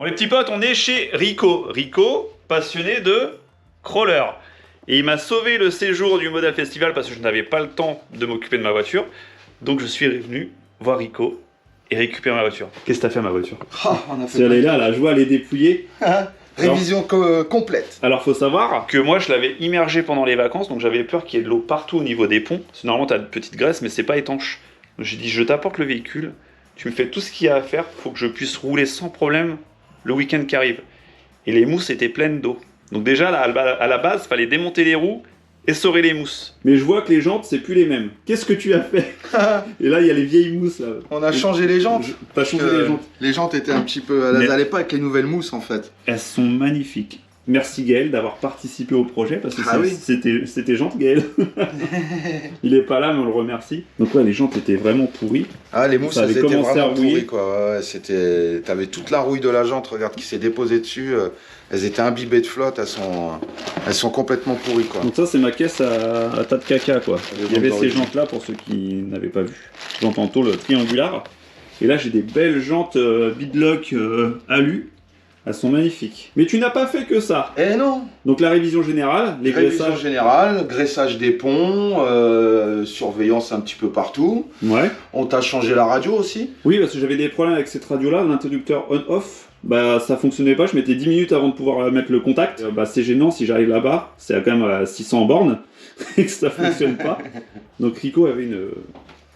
Bon les petits potes, on est chez Rico. Rico, passionné de crawler. Et il m'a sauvé le séjour du Model Festival parce que je n'avais pas le temps de m'occuper de ma voiture. Donc je suis venu voir Rico et récupérer ma voiture. Qu'est-ce que t'as fait à ma voiture? On a fait Si elle est là, la joie, elle est dépouillée. Révision complète. Alors faut savoir que moi je l'avais immergé pendant les vacances, donc j'avais peur qu'il y ait de l'eau partout au niveau des ponts. Parce que normalement t'as de petites graisses mais c'est pas étanche. Donc j'ai dit je t'apporte le véhicule, tu me fais tout ce qu'il y a à faire, faut que je puisse rouler sans problème le week-end qui arrive. Et les mousses étaient pleines d'eau. Donc déjà là, à la base, fallait démonter les roues, essorer les mousses. Mais je vois que les jantes c'est plus les mêmes. Qu'est-ce que tu as fait? Et là il y a les vieilles mousses là. On a changé les jantes. T'as changé les jantes. Les jantes étaient un petit peu... Elles allaient pas avec les nouvelles mousses en fait. Elles sont magnifiques. Merci Gaël d'avoir participé au projet parce que oui. c'était gentil Gaël. Il est pas là mais on le remercie. Donc ouais, les jantes étaient vraiment pourries. Ah, les mousses, Ça avait elles étaient commencé à vraiment rouiller. pourries quoi. Ouais, c'était... T'avais toute la rouille de la jante, regarde, qui s'est déposée dessus. Elles étaient imbibées de flotte, elles sont complètement pourries quoi. Donc ça c'est ma caisse à tas de caca quoi. Les Il y avait jantes ces d'origine. jantes là pour ceux qui n'avaient pas vu. Jantes en tôle triangulaire. Et là j'ai des belles jantes beadlock alu. Elles sont magnifiques. Mais tu n'as pas fait que ça. Eh non. Donc la révision générale, les Révision graissages. générale, graissage des ponts, surveillance un petit peu partout. Ouais. On t'a changé la radio aussi. Oui, parce que j'avais des problèmes avec cette radio-là, l'interrupteur on-off. Bah, ça fonctionnait pas, je mettais 10 minutes avant de pouvoir mettre le contact. Bah, c'est gênant si j'arrive là-bas, c'est quand même à 600 bornes, et que ça fonctionne pas. Donc Rico avait une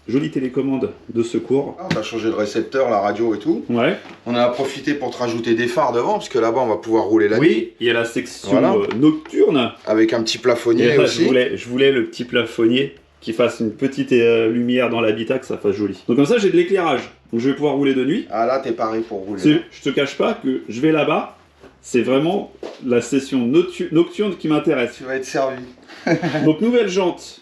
jolie télécommande de secours. On t'a changé le récepteur, la radio et tout. Ouais. On en a profité pour te rajouter des phares devant, parce que là-bas on va pouvoir rouler la nuit. Oui, il y a la section Voilà. nocturne. Avec un petit Et plafonnier là, aussi. je voulais le petit plafonnier qui fasse une petite lumière dans l'habitat, que ça fasse joli. Donc comme ça, j'ai de l'éclairage. Donc je vais pouvoir rouler de nuit. Ah là, t'es paré pour rouler. Je te cache pas que je vais là-bas, c'est vraiment la session nocturne qui m'intéresse. Tu vas être servi. Donc nouvelle jante,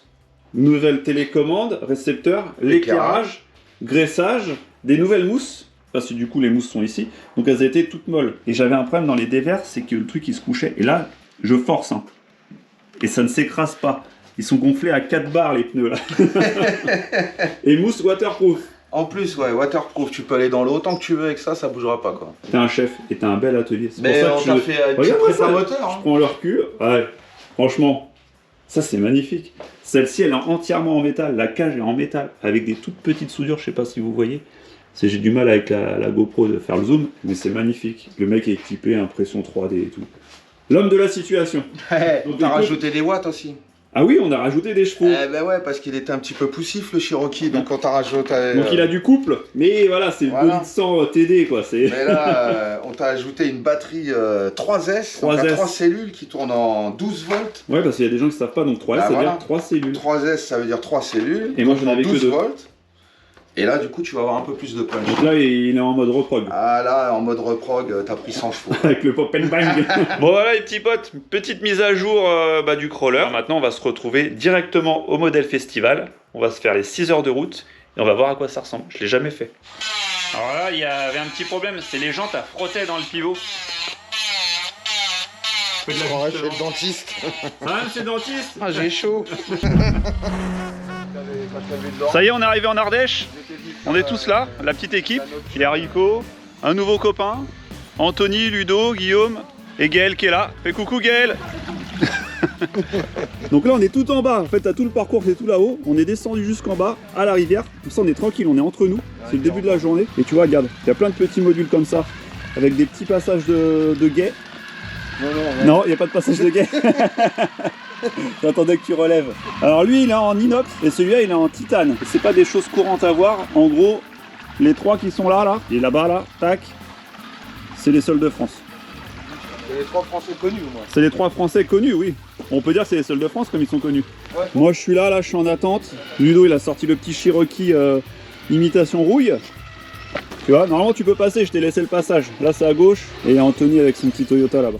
nouvelle télécommande, récepteur, l'éclairage, graissage, des nouvelles mousses, parce que du coup les mousses sont ici, donc elles étaient toutes molles. Et j'avais un problème dans les dévers, c'est que le truc il se couchait, et là je force, hein. Et ça ne s'écrase pas. Ils sont gonflés à 4 bars les pneus là. Et mousse waterproof. En plus, ouais, waterproof, tu peux aller dans l'eau autant que tu veux avec ça, ça bougera pas quoi. T'es un chef et t'as un bel atelier. C'est Mais pour on ça t'a que fait une petite Regarde-moi prépa ça. moteur. Je Hein. prends leur cul. Ouais, franchement, ça c'est magnifique. Celle-ci, elle est entièrement en métal. La cage est en métal avec des toutes petites soudures. Je sais pas si vous voyez. J'ai du mal avec la GoPro de faire le zoom, mais c'est magnifique. Le mec est équipé, impression 3D et tout. L'homme de la situation. Ouais, Donc, t'as écoute- rajouté des watts aussi. Ah oui, on a rajouté des chevaux. Eh ben ouais, parce qu'il était un petit peu poussif le Cherokee, donc quand t'as rajouté... Donc il a du couple, mais voilà, c'est Voilà. le 2 litres 100 TD quoi. C'est... Mais là, on t'a ajouté une batterie 3S, donc 3S. à 3 cellules qui tournent en 12 volts. Ouais, parce qu'il y a des gens qui savent pas, donc 3S, Bah, ça veut voilà. dire 3 cellules. 3S, ça veut dire 3 cellules. Et moi, donc j'en en avais que 12 deux. volts. Et là, du coup, tu vas avoir un peu plus de punch. Donc là, il est en mode reprog. Ah là, en mode reprog, t'as pris 100 chevaux. Avec le pop and bang. Bon voilà les petits potes, petite mise à jour du crawler. Maintenant on va se retrouver directement au Model Festival. On va se faire les 6 heures de route et on va voir à quoi ça ressemble. Je l'ai jamais fait. Alors là il y avait un petit problème, c'est les jantes à frotter dans le pivot. Ouais, chez le dentiste. Ah c'est le dentiste. Ah, j'ai chaud. Ça y est on est arrivé en Ardèche. On est tous là, la petite équipe. Il y a Rico, un nouveau copain, Anthony, Ludo, Guillaume et Gaël qui est là. Fais coucou Gaël. Donc là on est tout en bas, en fait à tout le parcours c'est tout là-haut, on est descendu jusqu'en bas à la rivière, comme ça on est tranquille, on est entre nous, c'est le début de la journée. Et tu vois regarde, il y a plein de petits modules comme ça, avec des petits passages de guet. Non, il n'y a pas de passage de guet. J'attendais que tu relèves. Alors lui il est en inox et celui-là il est en titane. C'est pas des choses courantes à voir, en gros les trois qui sont là, et là-bas là, tac, c'est les seuls de France. C'est les 3 Français connus, moi. C'est les 3 Français connus, oui. On peut dire que c'est les seuls de France comme ils sont connus. Ouais. Moi je suis là, je suis en attente. Ludo il a sorti le petit Cherokee imitation rouille. Tu vois, normalement tu peux passer, je t'ai laissé le passage. Là c'est à gauche et il y a Anthony avec son petit Toyota là-bas.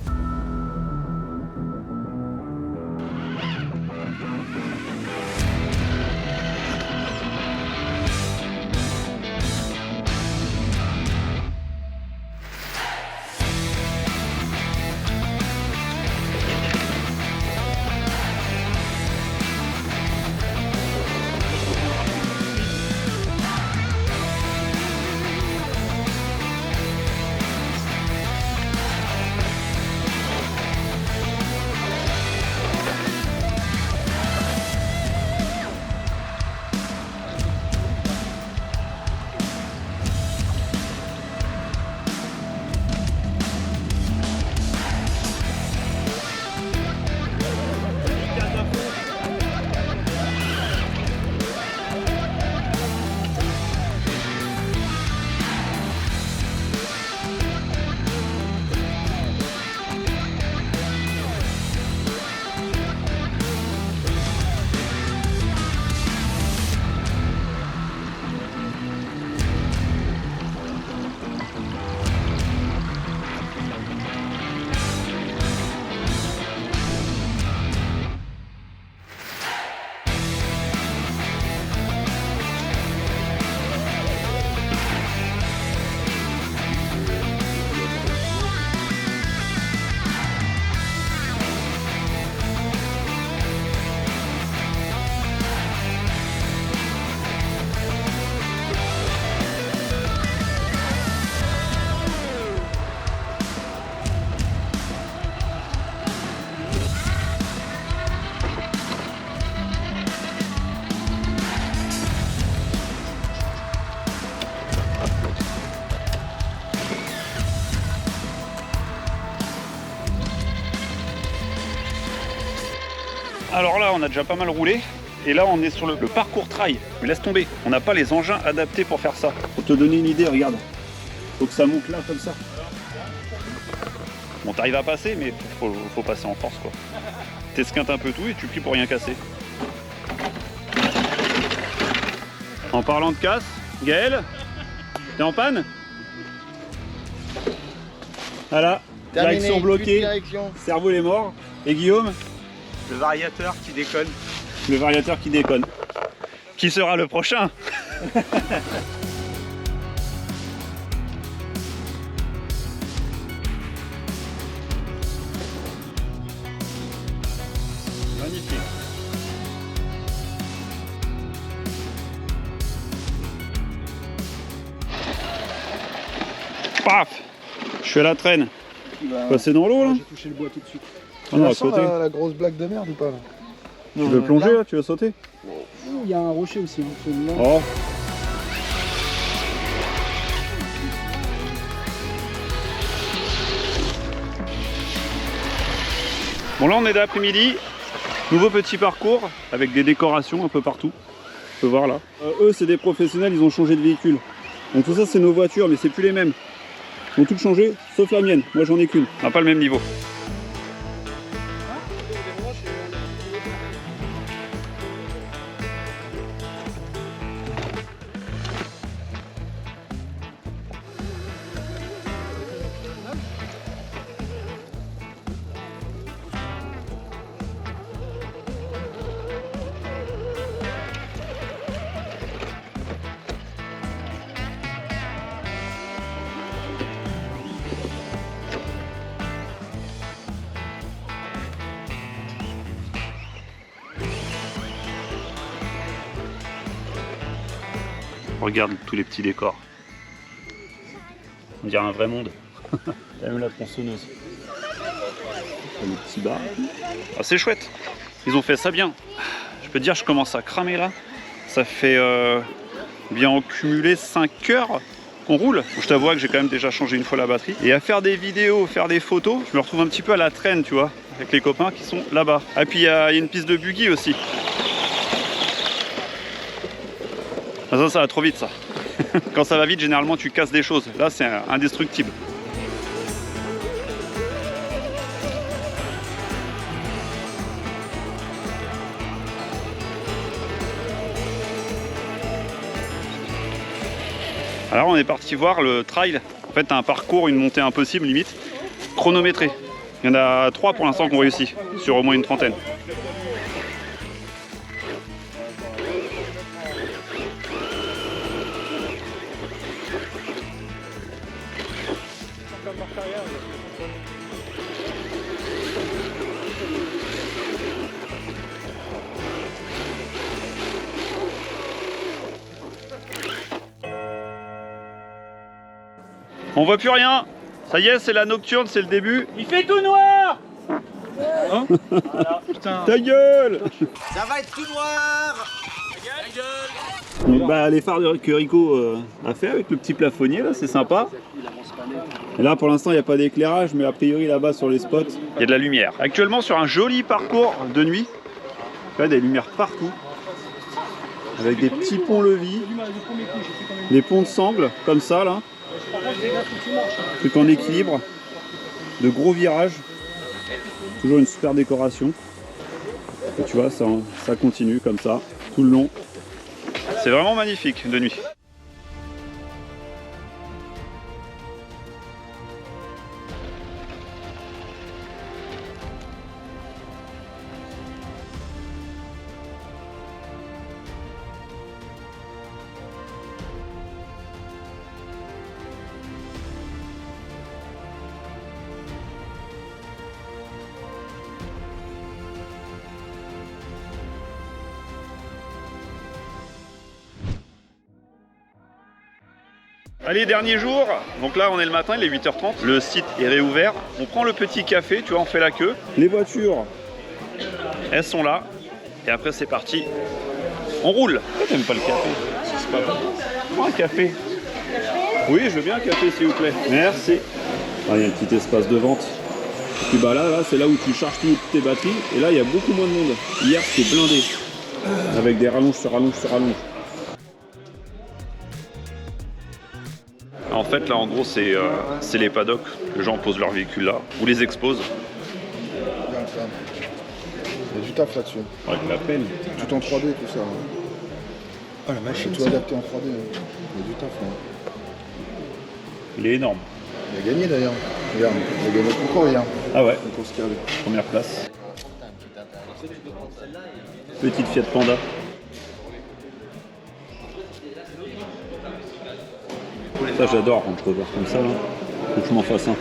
Alors là, on a déjà pas mal roulé. Et là, on est sur le parcours trail. Mais laisse tomber, on n'a pas les engins adaptés pour faire ça. Pour te donner une idée, regarde. Faut que ça monte là, comme ça. Bon, t'arrives à passer, mais faut passer en force, quoi. T'esquintes un peu tout et tu pries pour rien casser. En parlant de casse, Gaël, t'es en panne? Voilà, Terminé, direction bloquée, direction. cerveau est mort. Et Guillaume? Le variateur qui déconne. Le variateur qui déconne. Qui sera le prochain? Magnifique. Paf! Je suis à la traîne. Passer dans l'eau là? J'ai touché le bois tout de suite. Ah non, à sent côté. la grosse blague de merde ou pas là? Tu veux plonger là? Tu veux sauter? Il y a un rocher aussi. Hein, Oh! Bon là on est d'après-midi, nouveau petit parcours avec des décorations un peu partout. Tu peux voir là. Eux c'est des professionnels, ils ont changé de véhicule. Donc tout ça c'est nos voitures mais c'est plus les mêmes. Ils ont toutes changé sauf la mienne, moi j'en ai qu'une. On n'a pas le même niveau. Regarde tous les petits décors. On dirait un vrai monde. T'as même la tronçonneuse. Les petits bars. Ah, c'est chouette. Ils ont fait ça bien. Je peux te dire, je commence à cramer là. Ça fait bien en cumulé 5 heures qu'on roule. Je t'avoue que j'ai quand même déjà changé une fois la batterie. Et à faire des vidéos, faire des photos, je me retrouve un petit peu à la traîne, tu vois, avec les copains qui sont là-bas. Ah, puis il y a une piste de buggy aussi. Ah, ça va trop vite ça. Quand ça va vite, généralement tu casses des choses. Là c'est indestructible. Alors on est parti voir le trail. En fait t'as un parcours, une montée impossible limite, chronométré. Il y en a 3 pour l'instant qui ont réussi, sur au moins une trentaine. On voit plus rien. Ça y est, c'est la nocturne, c'est le début. Il fait tout noir. Hein? Voilà. Putain. Ta gueule. Ça va être tout noir. Ta gueule. Donc, bah, les phares que Rico a fait avec le petit plafonnier là, c'est sympa. Et là pour l'instant il n'y a pas d'éclairage, mais a priori là-bas sur les spots, il y a de la lumière. Actuellement sur un joli parcours de nuit, il y a des lumières partout. Avec des petits ponts-levis, des ponts de sangle comme ça là. Tout en équilibre, de gros virages, toujours une super décoration. Et tu vois, ça continue comme ça, tout le long. C'est vraiment magnifique de nuit. Allez, dernier jour, donc là on est le matin, il est 8h30, le site est réouvert, on prend le petit café, tu vois, on fait la queue. Les voitures, elles sont là, et après c'est parti, on roule. Pourquoi t'aimes pas le café? C'est pas bon. Prends un café. Oui, je veux bien un café s'il vous plaît. Merci. Ah, il y a un petit espace de vente. Et puis bah là c'est là où tu charges toutes tes batteries. Et là il y a beaucoup moins de monde. Hier c'était blindé. Avec des rallonges sur rallonges sur rallonges. En fait là en gros c'est les paddocks. Les gens posent leur véhicule là. Ou les exposent. Il y a du taf là-dessus. Ouais, la peine. Tout en 3D, tout ça. Oh la machine, Tout adapté en 3D. Il y a du taf là. Il est énorme. Il a gagné d'ailleurs. Regarde, il a gagné le concours hier. Ah ouais, Concours Scale. première place. Petite Fiat Panda. Ça j'adore quand je revois comme ça là. Faut que je m'en fasse un.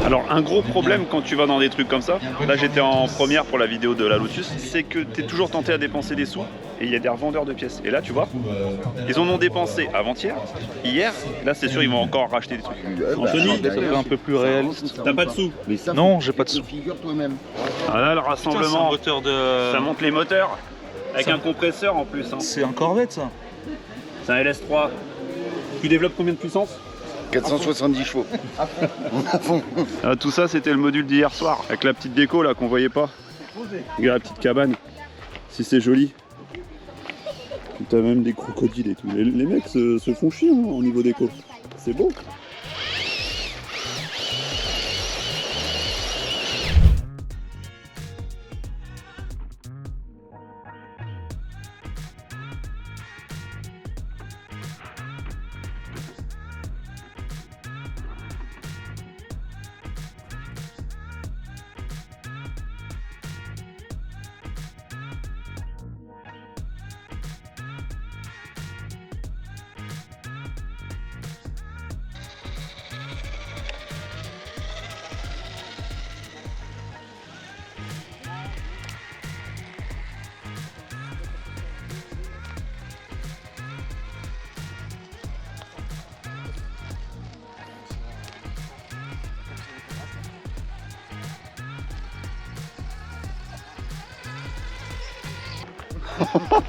Alors un gros problème quand tu vas dans des trucs comme ça, là j'étais en première pour la vidéo de la Lotus, c'est que tu es toujours tenté à dépenser des sous et il y a des revendeurs de pièces. Et là tu vois, ils en ont dépensé avant-hier, hier, là c'est sûr ils vont encore racheter des trucs. Anthony, un peu plus réaliste. t'as pas de sous? Non, j'ai pas de sous. Figure toi-même. Ah là le rassemblement, moteur de. ça monte les moteurs avec un compresseur en plus. Hein. C'est un Corvette ça. C'est un LS3. Tu développes combien de puissance? 470 chevaux. Ah, tout ça c'était le module d'hier soir avec la petite déco là qu'on voyait pas. Regarde la petite cabane, si c'est joli. T'as même des crocodiles et tout. Les mecs se font chier hein, au niveau déco. C'est beau.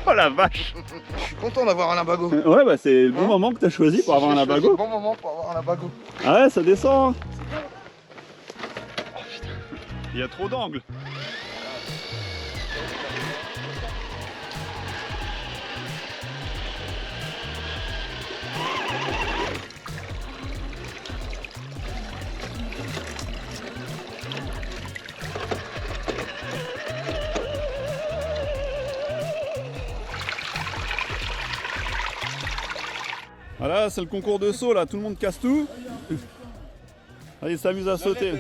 Oh la vache! Je suis content d'avoir un Labago. Ouais bah c'est le bon moment que t'as choisi pour avoir un C'est Labago. le bon moment pour avoir un Labago. Ah ouais ça descend hein. Oh, putain. Il y a trop d'angles. Voilà, c'est le concours de saut là, tout le monde casse tout. Allez, s'amuse à sauter.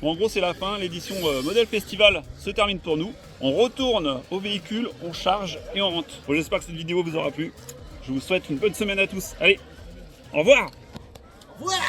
Bon, en gros, c'est la fin. L'édition Modèle Festival se termine pour nous. On retourne au véhicule, on charge et on rentre. Bon, j'espère que cette vidéo vous aura plu. Je vous souhaite une bonne semaine à tous. Allez, au revoir. Voilà.